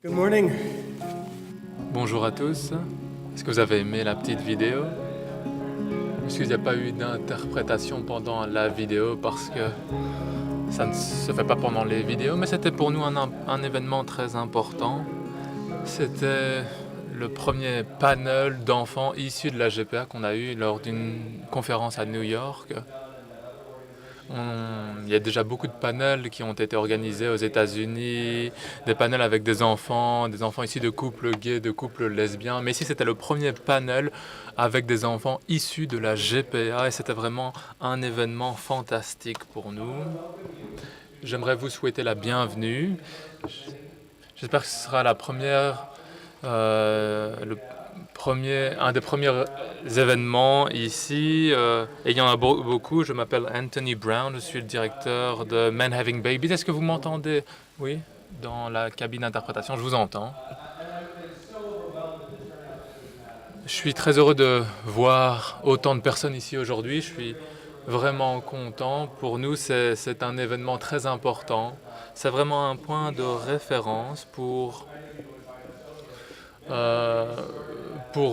Good morning. Bonjour à tous. Est-ce que vous avez aimé la petite vidéo? Excusez, il n'y a pas eu d'interprétation pendant la vidéo parce que ça ne se fait pas pendant les vidéos, mais c'était pour nous un événement très important. C'était le premier panel d'enfants issus de la GPA qu'on a eu lors d'une conférence à New York. Il y a déjà beaucoup de panels qui ont été organisés aux États-Unis, des panels avec des enfants issus de couples gays, de couples lesbiens. Mais ici, c'était le premier panel avec des enfants issus de la GPA et c'était vraiment un événement fantastique pour nous. J'aimerais vous souhaiter la bienvenue. J'espère que ce sera la première, un des premiers événements ici. Et il y en a beaucoup. Je m'appelle Anthony Brown, je suis le directeur de Men Having Babies. Est-ce que vous m'entendez? Oui, dans la cabine d'interprétation, je vous entends. Je suis très heureux de voir autant de personnes ici aujourd'hui. Je suis vraiment content. Pour nous, c'est un événement très important. C'est vraiment un point de référence pour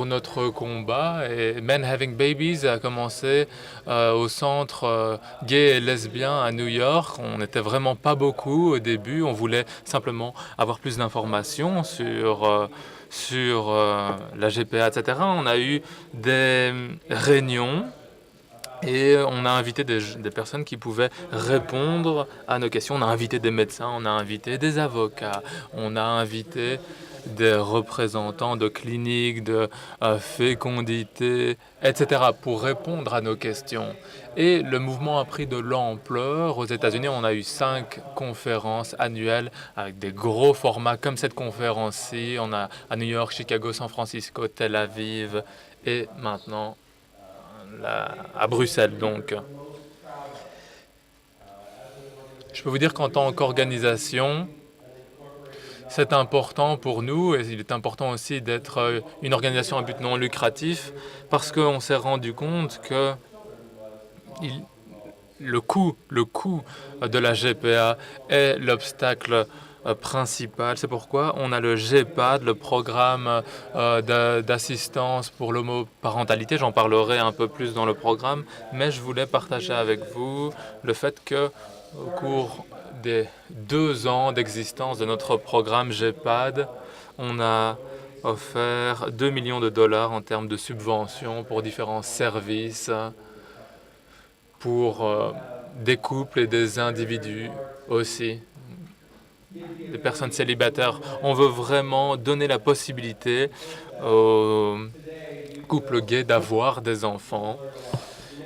notre combat. Et Men Having Babies a commencé au centre gay et lesbien à New York. On n'était vraiment pas beaucoup au début. On voulait simplement avoir plus d'informations sur la GPA, etc. On a eu des réunions et on a invité des personnes qui pouvaient répondre à nos questions. On a invité des médecins, on a invité des avocats, on a invité des représentants de cliniques, de fécondité, etc. pour répondre à nos questions. Et le mouvement a pris de l'ampleur. Aux États-Unis, on a eu 5 conférences annuelles avec des gros formats comme cette conférence-ci. On a à New York, Chicago, San Francisco, Tel Aviv et maintenant à Bruxelles. Donc, je peux vous dire qu'en tant qu'organisation, c'est important pour nous et il est important aussi d'être une organisation à but non lucratif parce qu'on s'est rendu compte que le coût de la GPA est l'obstacle principal. C'est pourquoi on a le GEPAD, le programme d'assistance pour l'homoparentalité. J'en parlerai un peu plus dans le programme, mais je voulais partager avec vous le fait que au cours des 2 ans d'existence de notre programme GEPAD, on a offert 2 millions de dollars en termes de subventions pour différents services pour des couples et des individus aussi, des personnes célibataires. On veut vraiment donner la possibilité aux couples gays d'avoir des enfants.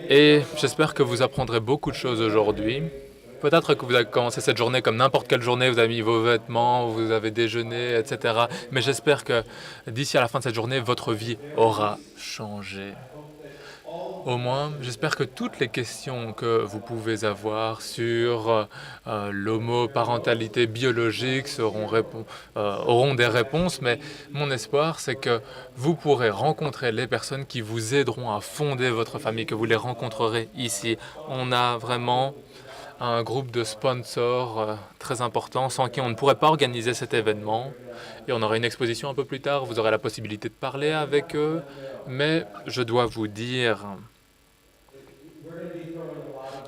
Et j'espère que vous apprendrez beaucoup de choses aujourd'hui. Peut-être que vous avez commencé cette journée comme n'importe quelle journée, vous avez mis vos vêtements, vous avez déjeuné, etc. Mais j'espère que d'ici à la fin de cette journée, votre vie aura changé. Au moins, j'espère que toutes les questions que vous pouvez avoir sur l'homoparentalité biologique auront des réponses, mais mon espoir, c'est que vous pourrez rencontrer les personnes qui vous aideront à fonder votre famille, que vous les rencontrerez ici. On a vraiment un groupe de sponsors très important sans qui on ne pourrait pas organiser cet événement. Et on aura une exposition un peu plus tard, vous aurez la possibilité de parler avec eux. Mais je dois vous dire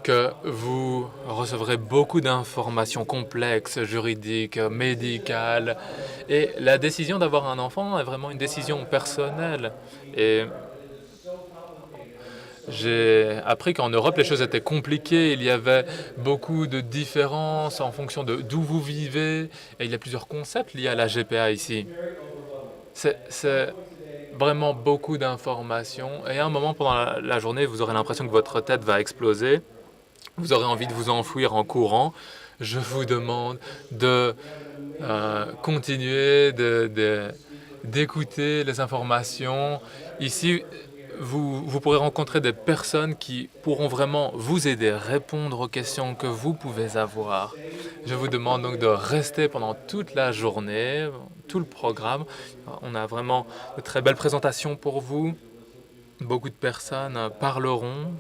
que vous recevrez beaucoup d'informations complexes, juridiques, médicales. Et la décision d'avoir un enfant est vraiment une décision personnelle. Et j'ai appris qu'en Europe, les choses étaient compliquées. Il y avait beaucoup de différences en fonction de d'où vous vivez. Et il y a plusieurs concepts liés à la GPA ici. C'est vraiment beaucoup d'informations. Et à un moment pendant la journée, vous aurez l'impression que votre tête va exploser. Vous aurez envie de vous enfouir en courant. Je vous demande de continuer d'écouter les informations. Ici, vous pourrez rencontrer des personnes qui pourront vraiment vous aider à répondre aux questions que vous pouvez avoir. Je vous demande donc de rester pendant toute la journée, tout le programme. On a vraiment de très belles présentations pour vous. Beaucoup de personnes parleront.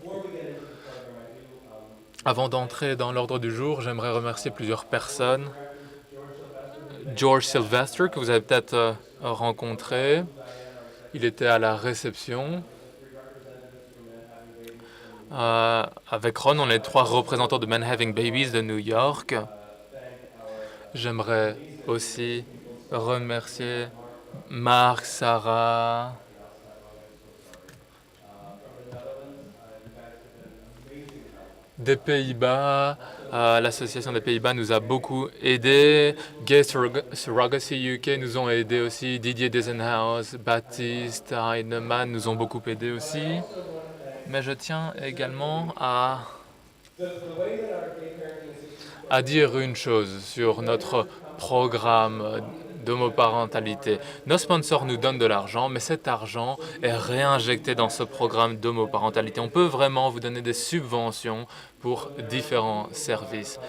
Avant d'entrer dans l'ordre du jour, j'aimerais remercier plusieurs personnes. George Sylvester, que vous avez peut-être rencontré. Il était à la réception. Avec Ron, on est 3 représentants de Men Having Babies de New York. J'aimerais aussi remercier Marc, Sarah, des Pays-Bas. L'association des Pays-Bas nous a beaucoup aidés. Gay Surrogacy UK nous ont aidés aussi. Didier Desenhaus, Baptiste, Heinemann nous ont beaucoup aidés aussi. Mais je tiens également à dire une chose sur notre programme d'homoparentalité. Nos sponsors nous donnent de l'argent, mais cet argent est réinjecté dans ce programme d'homoparentalité. On peut vraiment vous donner des subventions pour différents services.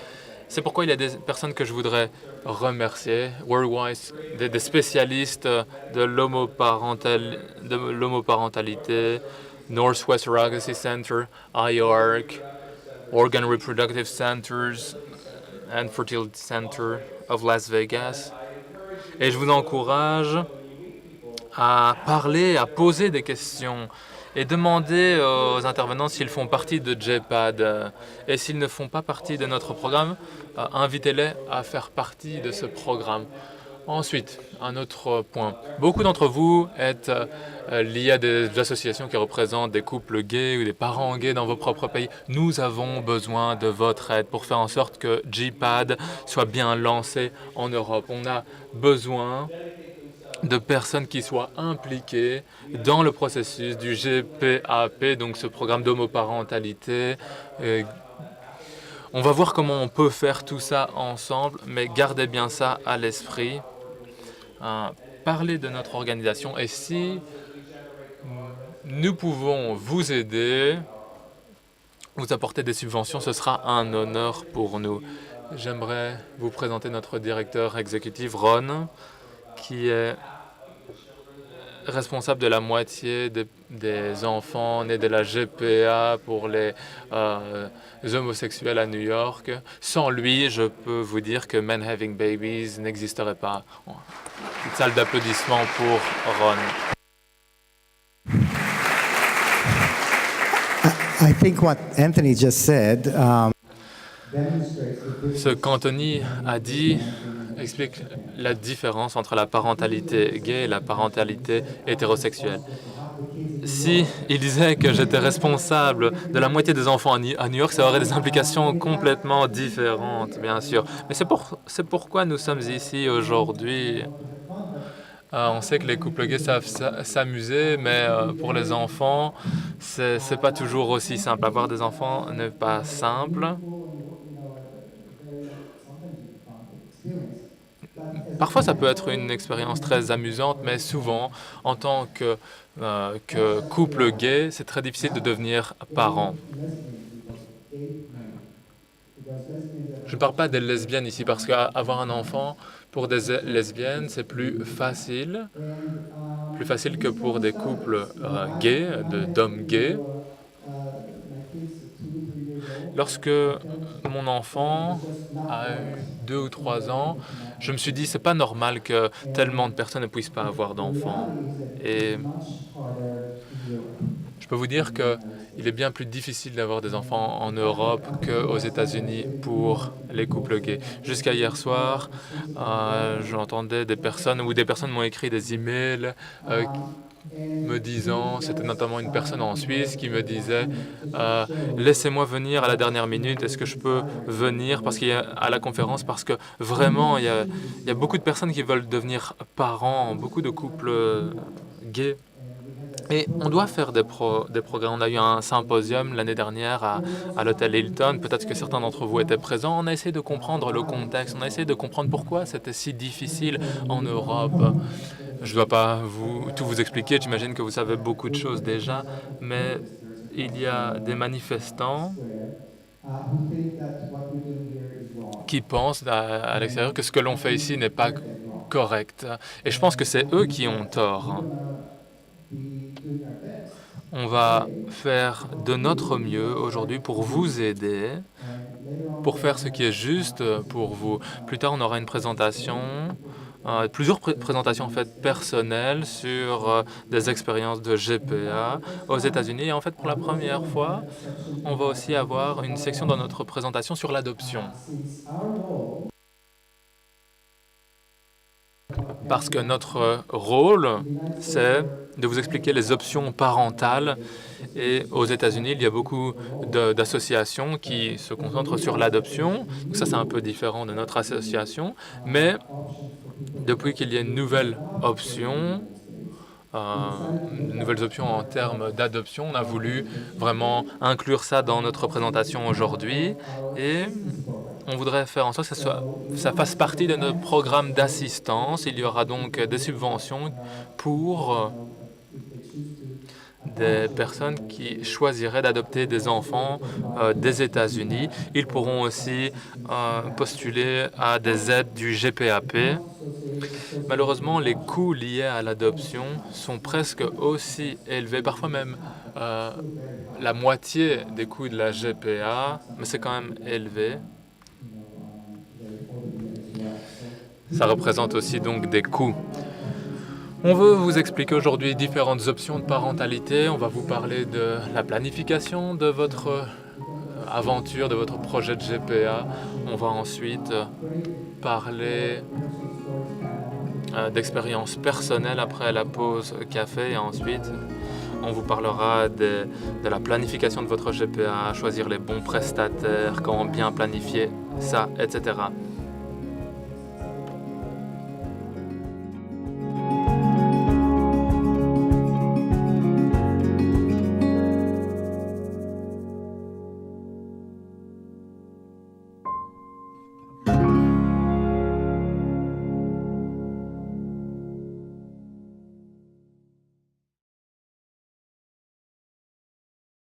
C'est pourquoi il y a des personnes que je voudrais remercier, Worldwide, des spécialistes de l'homoparentalité, Northwest Surrogacy Center, IARC, Organ Reproductive Centers and Fertility Center of Las Vegas. Et je vous encourage à parler, à poser des questions et demander aux intervenants s'ils font partie de JPAD. Et s'ils ne font pas partie de notre programme, invitez-les à faire partie de ce programme. Ensuite, un autre point. Beaucoup d'entre vous êtes liés à des associations qui représentent des couples gays ou des parents gays dans vos propres pays. Nous avons besoin de votre aide pour faire en sorte que JPAD soit bien lancé en Europe. On a besoin de personnes qui soient impliquées dans le processus du GPAP, donc ce programme d'homoparentalité. On va voir comment on peut faire tout ça ensemble, mais gardez bien ça à l'esprit. Parler de notre organisation et si nous pouvons vous aider, vous apporter des subventions, ce sera un honneur pour nous. J'aimerais vous présenter notre directeur exécutif, Ron, qui est responsable de la moitié des enfants nés de la GPA pour les homosexuels à New York. Sans lui, je peux vous dire que Men Having Babies n'existerait pas. Une salle d'applaudissements pour Ron. I think what Anthony just said, ce qu'Anthony a dit explique la différence entre la parentalité gay et la parentalité hétérosexuelle. Si il disait que j'étais responsable de la moitié des enfants à New York, ça aurait des implications complètement différentes, bien sûr. Mais c'est pourquoi nous sommes ici aujourd'hui. On sait que les couples gays savent s'amuser, mais pour les enfants, c'est pas toujours aussi simple. Avoir des enfants n'est pas simple. Parfois, ça peut être une expérience très amusante, mais souvent, en tant que couple gay, c'est très difficile de devenir parent. Je ne parle pas des lesbiennes ici, parce qu'avoir un enfant, pour des lesbiennes, c'est plus facile que pour des couples gays, d'hommes gays. Lorsque mon enfant a eu 2 ou 3 ans, je me suis dit, c'est pas normal que tellement de personnes ne puissent pas avoir d'enfants. Et je peux vous dire qu'il est bien plus difficile d'avoir des enfants en Europe qu'aux États-Unis pour les couples gays. Jusqu'à hier soir, j'entendais des personnes m'ont écrit des emails me disant, c'était notamment une personne en Suisse qui me disait laissez-moi venir à la dernière minute, est-ce que je peux venir à la conférence parce que vraiment il y a beaucoup de personnes qui veulent devenir parents, beaucoup de couples gays. Et on doit faire des programmes. On a eu un symposium l'année dernière à l'hôtel Hilton. Peut-être que certains d'entre vous étaient présents. On a essayé de comprendre le contexte. On a essayé de comprendre pourquoi c'était si difficile en Europe. Je ne dois pas tout vous expliquer. J'imagine que vous savez beaucoup de choses déjà. Mais il y a des manifestants qui pensent à l'extérieur que ce que l'on fait ici n'est pas correct. Et je pense que c'est eux qui ont tort. On va faire de notre mieux aujourd'hui pour vous aider pour faire ce qui est juste pour vous. Plus tard, on aura une présentation, plusieurs présentations en fait personnelles sur des expériences de GPA aux États-Unis. Et en fait, pour la première fois, on va aussi avoir une section dans notre présentation sur l'adoption. Parce que notre rôle, c'est de vous expliquer les options parentales. Et aux États-Unis, il y a beaucoup d'associations qui se concentrent sur l'adoption. Ça, c'est un peu différent de notre association. Mais depuis qu'il y a une nouvelle option, nouvelles options en termes d'adoption, on a voulu vraiment inclure ça dans notre présentation aujourd'hui. Et on voudrait faire en sorte que ça fasse partie de notre programme d'assistance. Il y aura donc des subventions pour des personnes qui choisiraient d'adopter des enfants des États-Unis. Ils pourront aussi postuler à des aides du GPAP. Malheureusement, les coûts liés à l'adoption sont presque aussi élevés, parfois même la moitié des coûts de la GPA, mais c'est quand même élevé. Ça représente aussi donc des coûts. On veut vous expliquer aujourd'hui différentes options de parentalité. On va vous parler de la planification de votre aventure, de votre projet de GPA. On va ensuite parler d'expériences personnelles après la pause café et ensuite on vous parlera de la planification de votre GPA, choisir les bons prestataires, comment bien planifier ça, etc.